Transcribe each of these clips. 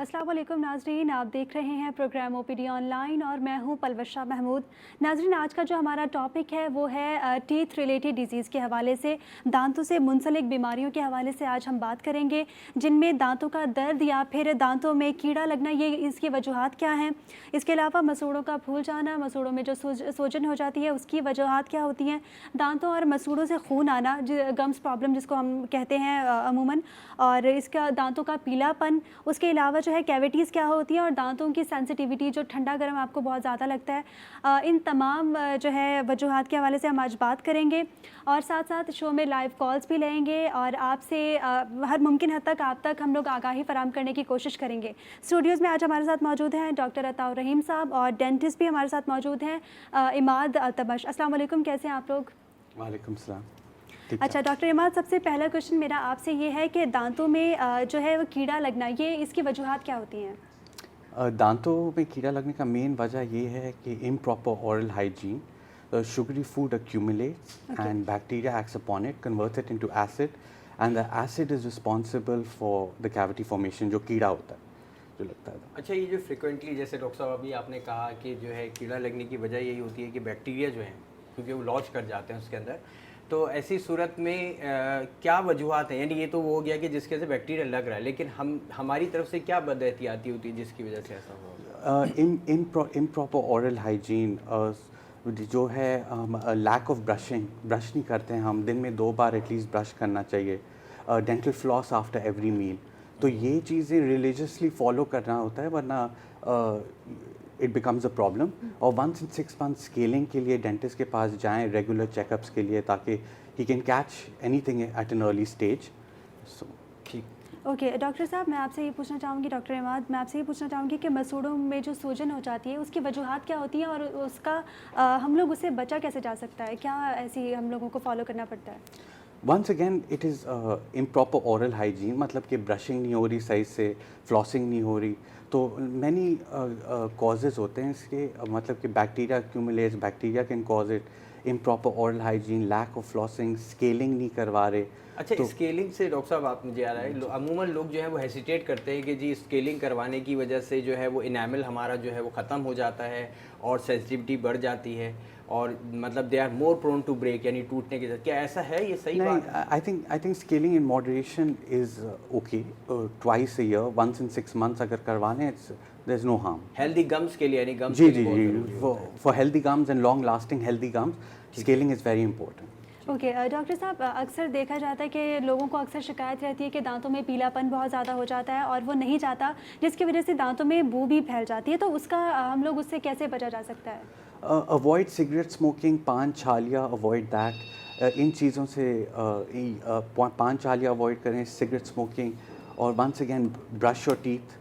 अस्सलाम वालेकुम नाजरीन, आप देख रहे हैं प्रोग्राम ओपीडी ऑनलाइन और मैं हूं पलवशा महमूद। नाजरीन, आज का जो हमारा टॉपिक है वो है टीथ रिलेटेड डिजीज़ के हवाले से, दांतों से मुंसलिक बीमारियों के हवाले से आज हम बात करेंगे, जिनमें दांतों का दर्द या फिर दांतों में कीड़ा लगना, ये इसकी वजूहात क्या हैं। इसके अलावा मसूड़ों का फूल जाना, मसूड़ों में जो सूजन हो जाती है उसकी वजूहात क्या होती हैं, दांतों और मसूड़ों से खून आना, गम्स प्रॉब्लम जिसको हम कहते हैं अमूमन, और इसका दांतों का पीलापन, उसके अलावा जो है कैविटीज़ क्या होती है और दांतों की सेंसिटिविटी, जो ठंडा गर्म आपको बहुत ज़्यादा लगता है। इन तमाम जो है वजूहात के हवाले से हम आज बात करेंगे और साथ साथ शो में लाइव कॉल्स भी लेंगे और आपसे हर मुमकिन हद तक आप तक हम लोग आगाही फराम करने की कोशिश करेंगे। स्टूडियोज़ में आज हमारे साथ मौजूद हैं डॉक्टर अताउर रहीम साहब और डेंटिस्ट भी हमारे साथ मौजूद हैं इमाद अल्तमश। अस्सलाम वालेकुम, कैसे हैं आप लोग? वालेकुम सलाम। अच्छा डॉक्टर इमाद, सबसे पहला क्वेश्चन मेरा आपसे ये है कि दांतों में जो है वो कीड़ा लगना, ये इसकी वजूहात क्या होती हैं? दांतों में कीड़ा लगने का मेन वजह ये है कि improper oral hygiene, sugary food accumulates and bacteria acts upon it, converts it into acid, and the acid is responsible for the cavity formation, जो कीड़ा होता है जो लगता है। अच्छा, ये जो फ्रिक्वेंटली जैसे डॉक्टर साहब अभी आपने कहा कि जो है कीड़ा लगने की वजह यही होती है कि बैक्टीरिया जो हैं क्योंकि वो लॉन्च कर जाते हैं उसके अंदर, तो ऐसी सूरत में क्या वजूहात हैं? यानी ये तो वो हो गया कि जिसके से बैक्टीरिया लग रहा है, लेकिन हमारी तरफ से क्या बदएहतियाती होती है जिसकी वजह से ऐसा हुआ? इम्प्रॉपर ओरल हाइजीन जो है, लैक ऑफ ब्रशिंग, ब्रश नहीं करते हैं हम, दिन में 2 बार एटलीस्ट ब्रश करना चाहिए, dental floss after every meal, तो ये चीज़ें रिलीजियसली फॉलो करना होता है, वरना इट बिकम्स अ प्रॉब्लम। और 1 in 6 months स्केलिंग के लिए डेंटिस्ट के पास जाएं रेगुलर चेकअप्स के लिए, ताकि he can catch anything at an early stage. So ठीक। ओके डॉक्टर साहब, मैं आपसे ये पूछना चाहूँगी, डॉक्टर इमाद, मैं आपसे ये पूछना चाहूँगी कि मसूड़ों में जो सूजन हो जाती है उसकी वजूहात क्या होती हैं और उसका हम लोग उससे बचा कैसे जा सकता है? क्या ऐसी हम लोगों को फॉलो करना पड़ता है? Once again it is improper oral hygiene, मतलब कि ब्रशिंग नहीं हो रही सही से, फ्लॉसिंग नहीं हो रही, तो मैनी कॉजेज़ होते हैं इसके, मतलब कि bacteria accumulates, bacteria can cause it, improper oral hygiene, lack of flossing, scaling नहीं करवा रहे। अच्छा, तो स्केलिंग से डॉक्टर साहब आप मुझे आ रहा है, अमूमन लोग जो है वो हेसिटेट करते हैं कि जी स्केलिंग करवाने की वजह से जो है वो इनामल हमारा जो है वो ख़त्म हो जाता है और सेंसिटिविटी बढ़ जाती है और मतलब they are more prone to break, यानी टूटने की तरफ। क्या ऐसा है? ये सही बात है? I think scaling in moderation is okay, twice a year, 1 in 6 months अगर करवाने, there is no harm. Healthy gums के लिए, यानी गम्स जी के जी लिए बहुत जी, ज़रूरी होता है। For healthy gums and long lasting healthy gums scaling is very important. Okay doctor साहब, अक्सर देखा जाता है कि लोगों को अक्सर शिकायत रहती है कि दांतों में पीलापन बहुत ज़्यादा हो जाता है और वो नहीं जाता, जिसकी वजह से दांतों में बू भी फैल जाती है, तो उसका हम लोग उससे कैसे बचा जा सकता है? अवॉइड सिगरेट स्मोकिंग, पान छालिया, अवॉइड दैट, इन चीज़ों से पान छालिया अवॉइड करें, सिगरेट स्मोकिंग, और once again brush your teeth.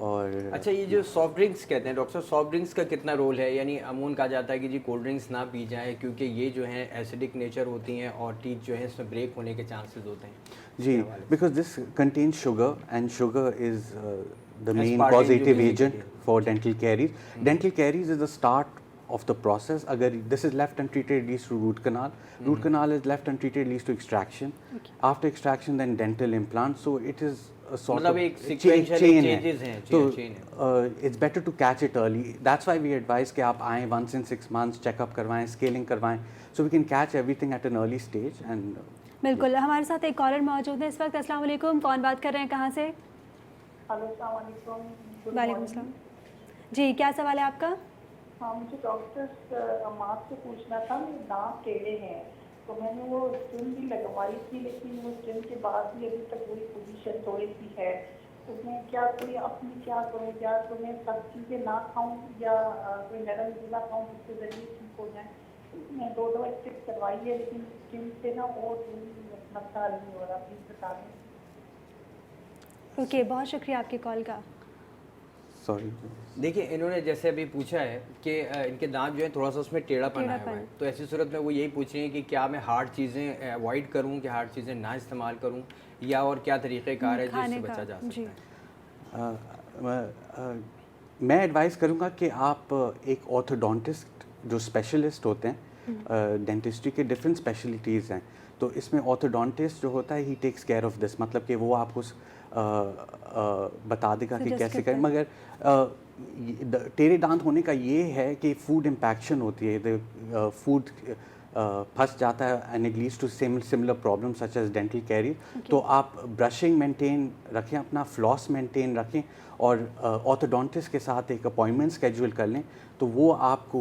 और अच्छा, ये जो सॉफ्ट ड्रिंक्स कहते हैं डॉक्टर, सॉफ्ट ड्रिंक्स का कितना रोल है? यानी अमूमन कहा जाता है कि जी कोल्ड ड्रिंक्स ना पी जाए क्योंकि ये जो हैं एसिडिक नेचर होती हैं और टीथ जो है इसमें ब्रेक होने के चांसेस होते हैं। जी, because this contains sugar and sugar is the main aspartame causative जो agent basically for dental caries. Dental caries is the start of the process. Agar this is left untreated, it leads to root canal. Root canal is left untreated, leads to extraction. After extraction, then dental implant. So it is a sort मतलब of एक sequential chain changes हैं, तो chain है। it's better to catch it early. That's why we advise कि आप आएं 1 in 6 months, checkup करवाएं, scaling करवाएं, so we can catch everything at an early stage. And बिल्कुल, हमारे साथ एक कॉलर मौजूद है इस वक्त। अस्सलाम वालेकुम, कौन बात कर रहे हैं, कहाँ से? वालेकुम सलाम। जी, क्या सवाल है आपका? हाँ, मुझे डॉक्टर अमाद से पूछना था, मेरे दांत टेढ़े हैं, तो मैंने वो स्टिम भी लगवाई थी, लेकिन वो स्टिम के बाद भी अभी तक वही पोजीशन थोड़ी सी है, तो मैं क्या कोई अपनी क्या करूँ, क्या तो मैं सब चीज़ें ना खाऊँ या कोई नरम गीला खाऊँ जिसके ज़रिए ठीक हो जाए? मैं 2 दवा स्टिच करवाई है, लेकिन स्टिम से ना और मसला नहीं हो रहा, प्लीज़ बता दें। ओके, बहुत शुक्रिया आपके कॉल का। sorry. देखिए, इन्होंने जैसे अभी पूछा है कि इनके दांत जो है थोड़ा सा उसमें टेढ़ापन आया हुआ है, तो ऐसी सूरत में वो यही पूछ रही हैं कि क्या मैं हार्ड चीज़ें अवॉइड करूं, कि हार्ड चीज़ें ना इस्तेमाल करूं, या और क्या तरीक़ेकार है जिससे बचा जा सकता है? मैं एडवाइस करूँगा कि आप एक ऑर्थोडोंटिस्ट जो स्पेशलिस्ट होते हैं, डेंटिस्ट्री के डिफरेंट स्पेशलिटीज़ हैं, तो इसमें ऑर्थोडोंटिस्ट जो होता है ही टेक्स केयर ऑफ दिस, मतलब कि वो आपको बता देगा कि Suggest कैसे करता करें। है। मगर टेढ़े दांत होने का ये है कि फूड इम्पैक्शन होती है, फूड फंस जाता है and it leads to similar problem such as dental carrier. तो आप ब्रशिंग मेंटेन रखें, अपना फ्लॉस मेंटेन रखें और ऑर्थोडोंटिस्ट के साथ एक अपॉइंटमेंट स्केड्यूल कर लें तो वो आपको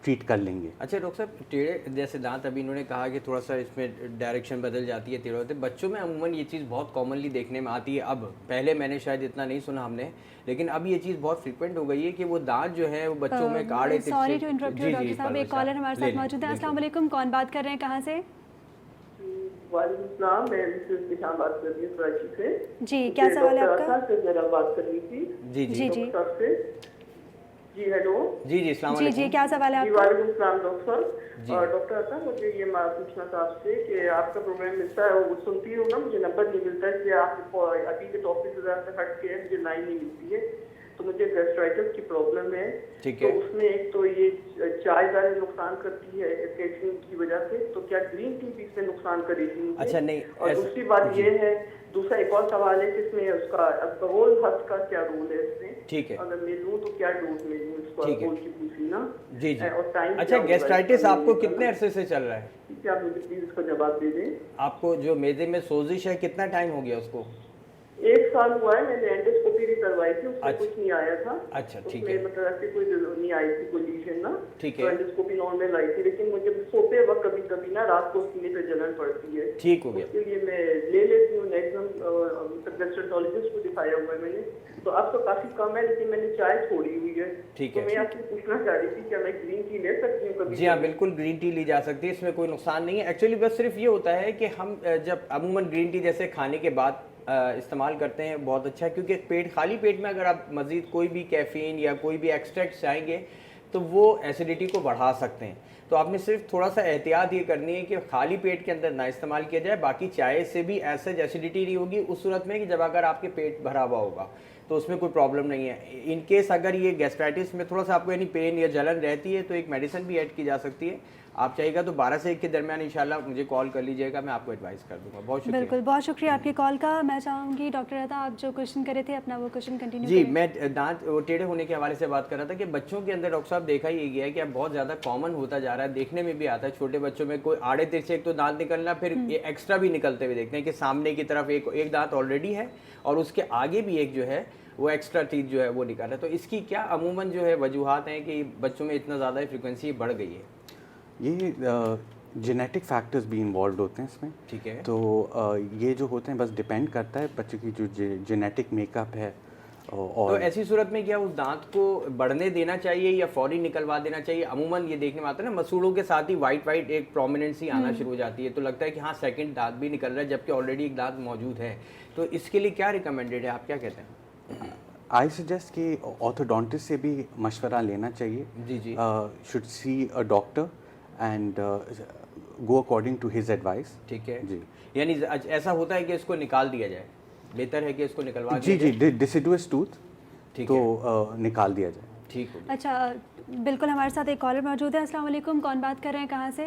ट्रीट कर लेंगे। अच्छा डॉक्टर साहब, टेढ़े जैसे दांत अभी इन्होंने कहा कि थोड़ा सा इसमें डायरेक्शन बदल जाती है, टेढ़े होते, बच्चों में अमूमन ये चीज़ बहुत कॉमनली देखने में आती है। अब पहले मैंने शायद इतना नहीं सुना हमने, लेकिन अब ये चीज़ बहुत फ्रिक्वेंट हो गई है कि वो दांत जो है वो बच्चों में काढ़े तिरछे। सॉरी टू इंटरप्ट यू जी, डॉक्टर जी, साहब, एक परवश कॉलर हमारे ले साथ लें, मौजूद है। बिल्कुल। अस्सलाम वालेकुम, कौन बात कर रहे हैं, कहाँ से? वालेकुम सलाम, मैं मिसेस निशान बात कर रही हूँ कराची से। जी, क्या सवाल है आपका? डॉक्टर से जरा बात करनी थी। जी जी जी। डॉक्टर साहब से। जी हेलो। जी जी, अस्सलाम जी जी, वालेकुम। क्या सवाल है जी आपका? वालेकुम सलाम डॉक्टर जी। साहब। डॉक्टर साहब मुझे ये पूछना था आपसे कि आपका प्रोग्राम मिलता है, वो सुनती हूँ ना, मुझे नंबर नहीं मिलता है कि आप अभी के टॉपिक से हट के मुझे लाइन नहीं मिलती है। तो मुझे गैस्ट्राइटिस की प्रॉब्लम है। ठीक तो है। उसमें एक तो ये चाय ज़्यादा नुकसान करती है कैफीन की वजह से, तो क्या ग्रीन टी भी इसमें नुकसान करेगी मुझे? अच्छा, नहीं, और ऐसा- दूसरी बात जी। ये है, दूसरा एक और सवाल है कि इसमें उसका अल्कोहल हद का क्या रोल है इसमें? ठीक है। अगर मैं लूँ तो क्या डोज में लूँ इसको ठीक है। अल्कोहल की पूछी ना। जी जी। और टाइम अच्छा, गैस्ट्राइटिस आपको कितने अरसे से चल रहा है? क्या आप मुझे प्लीज इसका जवाब दे दें। आपको जो मेदे में सोजिश है कितना टाइम हो गया उसको? 1 साल हुआ है, मैंने एंडोस्कोपी भी करवाई थी, उसमें अच्छा। कुछ नहीं आया था। अच्छा, ठीक उसमें है। मतलब ऐसी कोई नहीं आई थी कोई लीजन ना। ठीक तो है। एंडोस्कोपी नॉर्मल आई थी, लेकिन मुझे सोते वक्त कभी कभी ना रात को सीने पे जलन पड़ती है। ठीक हो गया। उसके लिए मैं ले लेती हूँ नेक्सम गैस्ट्रोएंटरोलॉजिस्ट को दिखाया हुआ है मैंने, तो अब तो काफी कम है, लेकिन मैंने चाय छोड़ी हुई है। ठीक तो है। मैं आपसे पूछना चाह रही थी क्या मैं ग्रीन टी ले सकती हूँ कभी? जी हाँ, बिल्कुल ग्रीन टी ली जा सकती है, इसमें कोई नुकसान नहीं है। एक्चुअली बस सिर्फ ये होता है कि हम जब अमूमन ग्रीन टी जैसे खाने के बाद इस्तेमाल करते हैं, बहुत अच्छा है, क्योंकि खाली पेट में अगर आप मज़ीद कोई भी कैफ़ीन या कोई भी एक्सट्रैक्ट चाहेंगे तो वो एसिडिटी को बढ़ा सकते हैं। तो आपने सिर्फ थोड़ा सा एहतियात ये करनी है कि खाली पेट के अंदर ना इस्तेमाल किया जाए। बाकी चाय से भी ऐसे एसिडिटी नहीं होगी उस सूरत में कि जब अगर आपके पेट भरा हुआ होगा तो उसमें कोई प्रॉब्लम नहीं है। इन केस अगर ये गैस्ट्राइटिस में थोड़ा सा आपको यानी पेन या जलन रहती है तो एक मेडिसिन भी ऐड की जा सकती है। आप चाहेगा तो 12 से 1 के दरमियान इंशाल्लाह मुझे कॉल कर लीजिएगा, मैं आपको एडवाइस कर दूंगा। बहुत शुक्रिया। बिल्कुल, बहुत शुक्रिया आपकी कॉल का। मैं चाहूँगी डॉक्टर रहता, आप जो क्वेश्चन करे थे अपना वो क्वेश्चन कंटिन्यू जी, करें। मैं दांत टेढ़े होने के हवाले से बात कर रहा था कि बच्चों के अंदर डॉक्टर साहब देखा ये गया है कि अब बहुत ज़्यादा कॉमन होता जा रहा है, देखने में भी आता है छोटे बच्चों में कोई आड़े तिरछे एक तो दांत निकलना, फिर ये एक्स्ट्रा भी निकलते हुए देखते हैं कि सामने की तरफ एक दांत ऑलरेडी है और उसके आगे भी एक जो है वो एक्स्ट्रा टीथ जो है वो निकल रहा है। तो इसकी क्या अमूमन जो है वजूहात हैं कि बच्चों में इतना ज़्यादा फ्रिक्वेंसी बढ़ गई है? ये जेनेटिक फैक्टर्स भी इन्वॉल्व होते हैं इसमें। ठीक है। तो ये जो होते हैं बस डिपेंड करता है बच्चे की जो जेनेटिक मेकअप है। और तो ऐसी सूरत में क्या उस दांत को बढ़ने देना चाहिए या फौरी निकलवा देना चाहिए? अमूमन ये देखने में आता है ना, मसूड़ों के साथ ही वाइट एक प्रोमिनेंसी आना शुरू हो जाती है, तो लगता है कि हाँ सेकंड दांत भी निकल रहा है जबकि ऑलरेडी एक दांत मौजूद है। तो इसके लिए क्या रिकमेंडेड है, आप क्या कहते हैं? आई सजेस्ट कि ऑर्थोडोंटिस्ट से भी मशवरा लेना चाहिए। जी जी। Should see a doctor and go according to his advice. ठीक है जी। यानी ऐसा होता है कि इसको निकाल दिया जाए, बेहतर है कि इसको निकलवा जी दिया जी, जाए? डिसिडुअस टूथ ठीक तो निकाल दिया जाए। ठीक हो गया। अच्छा, बिल्कुल हमारे साथ एक कॉलर मौजूद है। अस्सलाम वालेकुम, कौन बात कर रहे हैं, कहाँ से?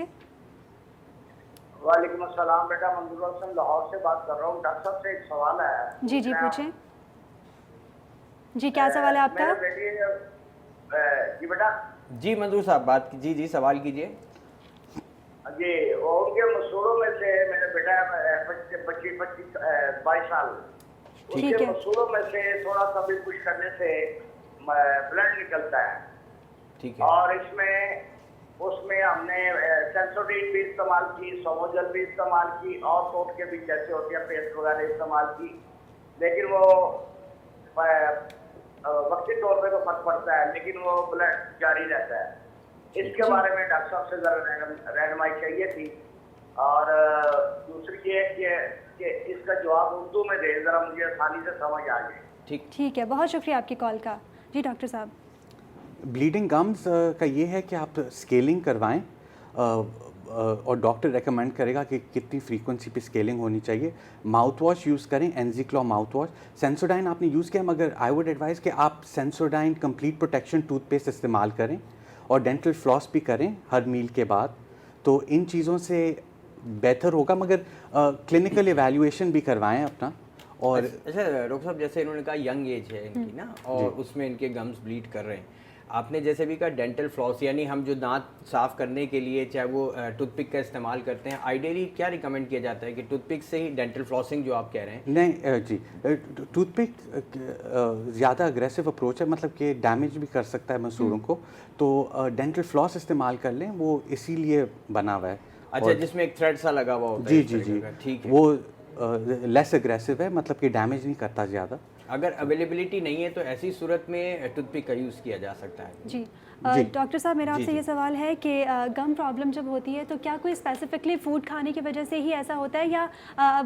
वालेकुम अस्सलाम, बेटा मंजूर हसन लाहौर से बात कर रहा हूँ। डॉक्टर साहब से एक सवाल है। जी जी, पूछें। जी, क्या सवाल है आपका? मेरे बेटी जी बेटा जी मंजूर साहब बात जी जी सवाल कीजिए। जी, वो उनके मसूड़ों में से मेरे बेटा 22 साल, ठीक उनके है। मसूड़ों में से थोड़ा सा भी कुछ करने से ब्लड निकलता है। ठीक है। और उसमें हमने सेंसोडीन भी इस्तेमाल की, सोमोजल भी इस्तेमाल की और टोट के भी जैसे होती है पेस्ट वगैरह इस्तेमाल की, लेकिन वो वक्ती तौर पे तो फर्क पड़ता है, लेकिन वो ब्लड जारी रहता है। इसके बारे में डॉक्टर साहब से जरा रहनुमाई चाहिए थी। और दूसरी ये कि इसका जवाब उर्दू में दे, जरा मुझे आसानी से समझ आ जाए। ठीक है, बहुत शुक्रिया आपकी कॉल का। जी डॉक्टर साहब। ब्लीडिंग गम्स का ये है कि आप स्केलिंग करवाएं और डॉक्टर रेकमेंड करेगा कि कितनी फ्रीक्वेंसी पे स्केलिंग होनी चाहिए। माउथ वॉश यूज़ करें, एनजीक्लॉ माउथ वॉश। सेंसोडाइन आपने यूज़ किया, मगर आई वुड एडवाइस कि आप सेंसोडाइन कंप्लीट प्रोटेक्शन टूथपेस्ट इस्तेमाल करें और डेंटल फ्लॉस भी करें हर मील के बाद। तो इन चीज़ों से बेहतर होगा, मगर क्लिनिकल एवैल्यूएशन भी करवाएं अपना और अच्छा डॉक्टर साहब, जैसे इन्होंने कहा यंग एज है इनकी ना, और उसमें इनके गम्स ब्लीड कर रहे हैं, आपने जैसे भी कहा डेंटल फ्लॉस, यानी हम जो दांत साफ करने के लिए चाहे वो टूथपिक का इस्तेमाल करते हैं, आइडियली क्या रिकमेंड किया जाता है कि टूथपिक से ही डेंटल फ्लॉसिंग जो आप कह रहे हैं? नहीं जी, टूथपिक ज़्यादा अग्रेसिव अप्रोच है, मतलब कि डैमेज भी कर सकता है मसूड़ों को, तो डेंटल फ्लॉस इस्तेमाल कर लें, वो इसीलिए बना हुआ है। अच्छा, जिसमें एक थ्रेड सा लगा हुआ होता है जी इस जी तरीके जी, का, ठीक है। वो लेस अग्रेसिव है, मतलब कि डैमेज नहीं करता ज़्यादा। अगर अवेलेबिलिटी नहीं है तो ऐसी सूरत में टूथपिक का यूज़ किया जा सकता है। जी जी। डॉक्टर साहब, मेरा जी, आपसे जी। ये सवाल है कि गम प्रॉब्लम जब होती है तो क्या कोई स्पेसिफिकली फूड खाने की वजह से ही ऐसा होता है, या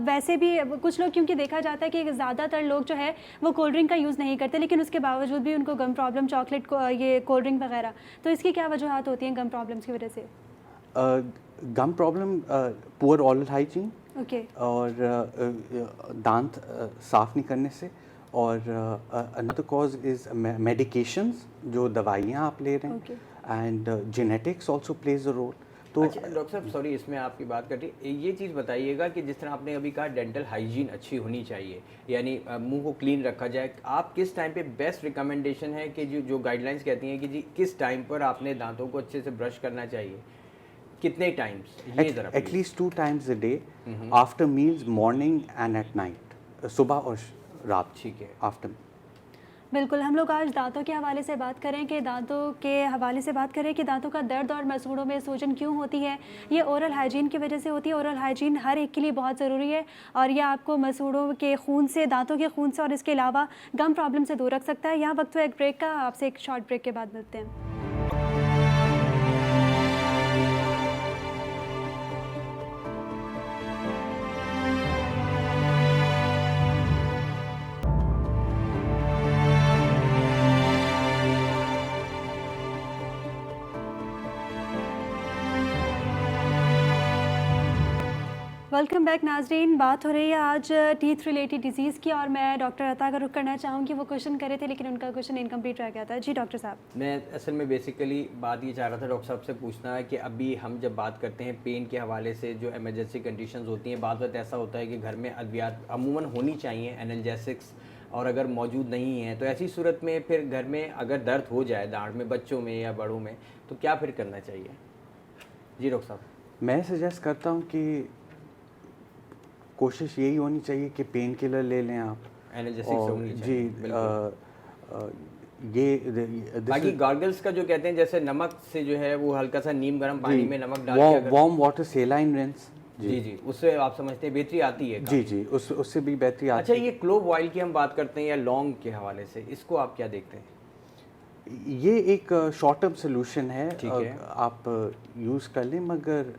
वैसे भी कुछ लोग, क्योंकि देखा जाता है कि ज़्यादातर लोग जो है वो कोल्ड ड्रिंक का यूज़ नहीं करते, लेकिन उसके बावजूद भी उनको गम प्रॉब्लम, चॉकलेट को ये कोल्ड ड्रिंक वगैरह, तो इसकी क्या वजूहत होती हैं गम प्रॉब्लम्स की वजह से? Gum problem, poor oral hygiene, okay. और दांत साफ नहीं करने से, और अनदर कॉज इज़ मेडिकेशंस, जो दवाइयाँ आप ले रहे Okay. हैं, and genetics also plays a role. तो अच्छा डॉक्टर साहब, सॉरी इसमें आपकी बात कर रही, ये चीज़ बताइएगा कि जिस तरह आपने अभी कहा डेंटल हाइजीन अच्छी होनी चाहिए, यानी मुंह को क्लीन रखा जाए, आप किस टाइम पे बेस्ट रिकमेंडेशन है कि जो गाइडलाइंस कहती हैं कि जी किस टाइम पर आपने दांतों को अच्छे से ब्रश करना चाहिए, कितने टाइम्स, ये ज़रा at least 2 times a day, after meals, morning and at night, सुबह और रात, ठीक है। आफ्टर। बिल्कुल, हम लोग आज दांतों के हवाले से बात करें कि दांतों का दर्द और मसूड़ों में सूजन क्यों होती है। ये ओरल हाइजीन की वजह से होती है। ओरल हाइजीन हर एक के लिए बहुत ज़रूरी है, और यह आपको मसूड़ों के खून से, दांतों के खून से और इसके अलावा गम प्रॉब्लम से दूर रख सकता है। यहाँ वक्त हुआ एक ब्रेक का, आपसे एक शॉर्ट ब्रेक के बाद मिलते हैं। वेलकम बैक नाजरीन। बात हो रही है आज टीथ रिलेटेड डिजीज़ की, और मैं डॉक्टर अता का रुख करना चाहूँगी। वो क्वेश्चन करे थे लेकिन उनका क्वेश्चन इनकम्प्लीट रह गया था। जी डॉक्टर साहब। मैं असल में बेसिकली बात ये चाह रहा था डॉक्टर साहब से पूछना है कि अभी हम जब बात करते हैं पेन के हवाले से, जो इमरजेंसी कंडीशंस होती हैं, बाद वक्त ऐसा होता है कि घर में अद्वियात अमूमन होनी चाहिए, एनाल्जेसिक्स, और अगर मौजूद नहीं है तो ऐसी सूरत में फिर घर में अगर दर्द हो जाए दांत में, बच्चों में या बड़ों में, तो क्या फिर करना चाहिए? जी डॉक्टर साहब। मैं सजेस्ट करता हूँ कि कोशिश यही होनी चाहिए कि पेन किलर ले लें आप, एनाल्जेसिक्स और होनी जी चाहिए, बिल्कुल। बाकी ये गार्गल्स का जो कहते हैं, जैसे नमक से जो है वो हल्का सा नीम गर्म पानी में नमक डाल के वार्म वाटर सेलाइन रिंस, जी जी, उससे आप समझते हैं बेहतरी आती है जी काफ़ी। जी, उससे भी बेहतरी आती अच्छा, है। ये क्लोव ऑयल की हम बात करते हैं या लौंग के हवाले से, इसको आप क्या देखते हैं? ये एक शॉर्ट टर्म सोल्यूशन है, ठीक है। आप यूज़ कर लें, मगर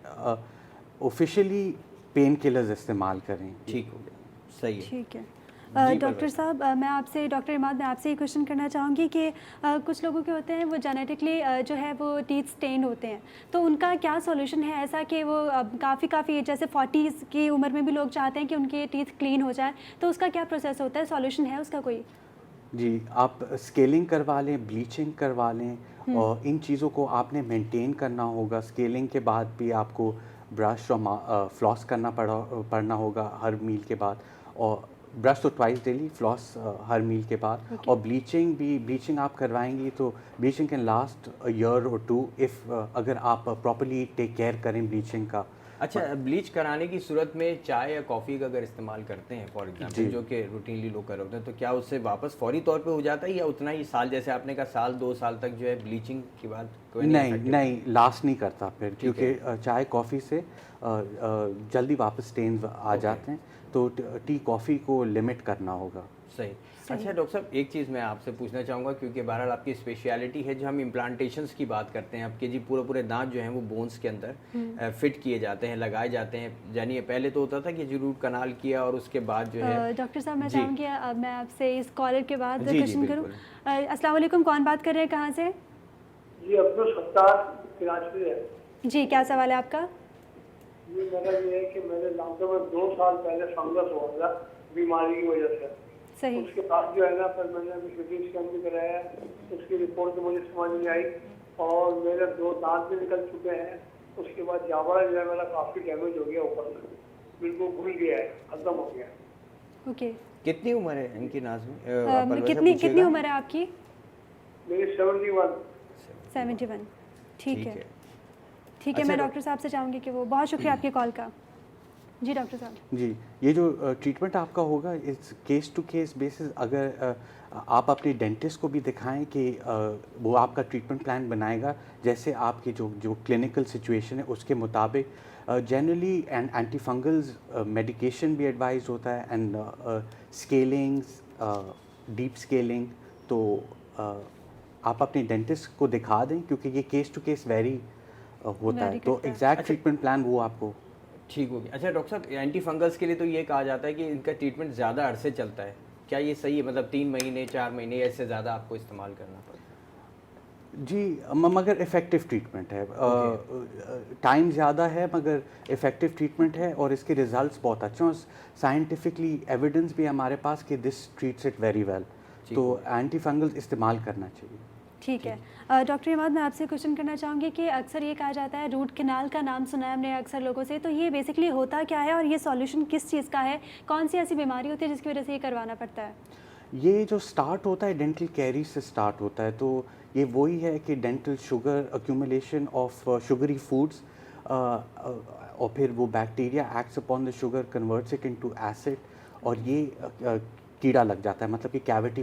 ऑफिशियली पेन किलर्स इस्तेमाल करें। ठीक हो गया, सही है। ठीक है। जी, डॉक्टर परवेज़। साहब, मैं आपसे, डॉक्टर इमाद, मैं आपसे ये क्वेश्चन करना चाहूँगी कि कुछ लोगों के होते हैं वो जेनेटिकली जो है वो टीथ स्टेन होते हैं, तो उनका क्या सॉल्यूशन है ऐसा कि वो काफ़ी जैसे 40s की उम्र में भी लोग चाहते हैं कि उनके टीथ क्लीन हो जाए, तो उसका क्या प्रोसेस होता है, सॉल्यूशन है उसका कोई? जी, आप स्केलिंग करवा लें, ब्लीचिंग करवा लें, और इन चीज़ों को आपने मेंटेन करना होगा। स्केलिंग के बाद भी आपको ब्रश और फ्लॉस करना पड़ना होगा हर मील के बाद, और ब्रश तो ट्वाइस डेली, फ्लॉस हर मील के बाद। और ब्लीचिंग आप करवाएंगी तो bleaching can last a year और 2 इफ़ अगर आप प्रॉपर्ली टेक केयर करें ब्लीचिंग का। अच्छा, ब्लीच कराने की सूरत में चाय या कॉफ़ी का अगर इस्तेमाल करते हैं फॉर एग्जांपल, जी। जो कि रूटीनली लोग कर होते हैं, तो क्या उससे वापस फौरी तौर पे हो जाता है, या उतना ही साल, जैसे आपने कहा साल 2 साल तक जो है ब्लीचिंग के बाद कोई नहीं, लास्ट नहीं करता फिर, ठीक क्योंकि चाय कॉफ़ी से जल्दी वापस स्टेन्स आ जाते हैं, तो टी कॉफ़ी को लिमिट करना होगा। सही। अच्छा डॉक्टर साहब, एक चीज़ मैं आपसे पूछना चाहूँगा, क्योंकि बहरहाल आपकी स्पेशलिटी है, जो हम इम्प्लांटेशंस की बात करते हैं आपके, जी पूरे दांत जो हैं वो बोन्स के अंदर फिट किए जाते हैं, लगाए जाते हैं, यानी पहले तो होता था कि जी रूट कनाल किया और उसके बाद जो है। डॉक्टर साहब, मैं जी। चाहूँगी मैं आपसे इस कॉलर के बाद जी, जी, क्वेश्चन करूँ। बिल्कुल। अस्सलाम वालेकुम, कौन बात कर रहे हैं, कहाँ से? जी अब्दुल सत्तार कराची है। जी, क्या सवाल है आपका? ये मेरा ये है कि मेरे दांतों में 2 साल पहले फंगस हुआ था बीमारी की वजह से। सही। उसके बाद जो है ना, फिर मैंने अभी सिटी स्कैन भी कराया, उसकी रिपोर्ट तो मुझे समझ नहीं आई, और मेरे 2 दांत भी निकल चुके हैं। उसके बाद जावड़ा जो है मेरा काफ़ी डैमेज हो गया, ऊपर से बिल्कुल घुल गया है, खत्म हो गया। ओके। कितनी उम्र है इनकी नाज़मीन? कितनी उम्र है आपकी? मेरी 71। 71। ठीक है। ठीक है, अच्छा, मैं डॉक्टर साहब से चाहूँगी कि वो, बहुत शुक्रिया आपकी कॉल का। जी डॉक्टर साहब। जी, ये जो ट्रीटमेंट आपका होगा it's case to case basis. अगर आप अपने डेंटिस्ट को भी दिखाएं कि वो आपका ट्रीटमेंट प्लान बनाएगा जैसे आपकी जो क्लिनिकल सिचुएशन है उसके मुताबिक। जनरली एंटी फंगल्स मेडिकेशन भी एडवाइज होता है एंड स्केलिंग्स, डीप स्केलिंग। तो आप अपने डेंटिस्ट को दिखा दें क्योंकि ये केस टू केस वेरी होता है, Vary तो करता है। एग्जैक्ट ट्रीटमेंट प्लान वो आपको ठीक हो गया। अच्छा डॉक्टर साहब, एंटी फंगल्स के लिए तो ये कहा जाता है कि इनका ट्रीटमेंट ज़्यादा अरसे चलता है, क्या ये सही है? मतलब 3 महीने 4 महीने या इससे ज़्यादा आपको इस्तेमाल करना पड़ता है? जी, मगर इफ़ेक्टिव ट्रीटमेंट है। टाइम ज़्यादा है मगर इफ़ेक्टिव ट्रीटमेंट है और इसके रिजल्ट्स बहुत अच्छे हैं। साइंटिफिकली एविडेंस भी है हमारे पास कि this treats it very well. ठीक तो हो एंटी फंगल इस्तेमाल करना चाहिए। ठीक है। डॉक्टर इमाद, मैं आपसे क्वेश्चन करना चाहूँगी कि अक्सर ये कहा जाता है, रूट कैनाल का नाम सुना है हमने अक्सर लोगों से, तो ये बेसिकली होता क्या है और ये सॉल्यूशन किस चीज़ का है? कौन सी ऐसी बीमारी होती है जिसकी वजह से ये करवाना पड़ता है? ये जो स्टार्ट होता है डेंटल कैरी से स्टार्ट होता है। तो ये वही है कि dental sugar accumulation of sugary foods, और फिर वो bacteria acts upon the sugar, converts it into acid, और ये कीड़ा लग जाता है, मतलब कि कैविटी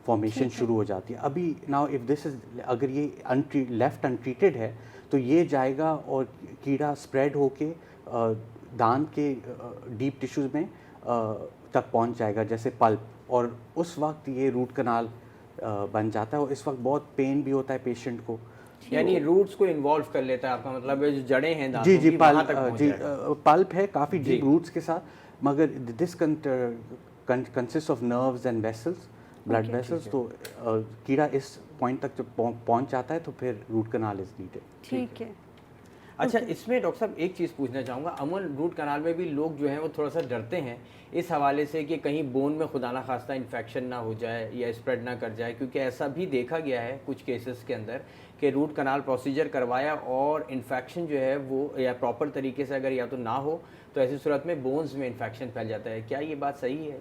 फॉर्मेशन शुरू हो जाती है। अभी नाउ इफ़ दिस इज, अगर ये लेफ्ट अनट्रीटेड है तो ये जाएगा और कीड़ा स्प्रेड होके दांत के डीप टिश्यूज़ में तक पहुंच जाएगा जैसे पल्प, और उस वक्त ये रूट कनाल बन जाता है और इस वक्त बहुत पेन भी होता है पेशेंट को। यानी रूट्स को इन्वॉल्व कर लेता है, आपका मतलब है जो जड़ें हैं दांतों जी जी, की वहाँ तक पहुँच जाएगा। पल्प है काफ़ी जी। डीप रूट्स के साथ, मगर this consist of nerves and vessels, blood Okay. Vessels. तो कीड़ा इस पॉइंट तक जब पहुंच जाता है तो फिर रूट कनाल इज नीडेड। ठीक है। अच्छा, इसमें डॉक्टर साहब एक चीज़ पूछना चाहूँगा, अमूमन रूट कनाल में भी लोग जो हैं वो थोड़ा सा डरते हैं इस हवाले से कि कहीं बोन में खुदा ना खास्ता इन्फेक्शन ना हो जाए या स्प्रेड ना कर जाए, क्योंकि ऐसा भी देखा गया है कुछ केसेस के अंदर कि रूट कनाल प्रोसीजर करवाया और इन्फेक्शन जो है वो या प्रॉपर तरीके से अगर या तो ना हो तो ऐसी सूरत में बोन्स में इन्फेक्शन फैल जाता है। क्या ये बात सही है?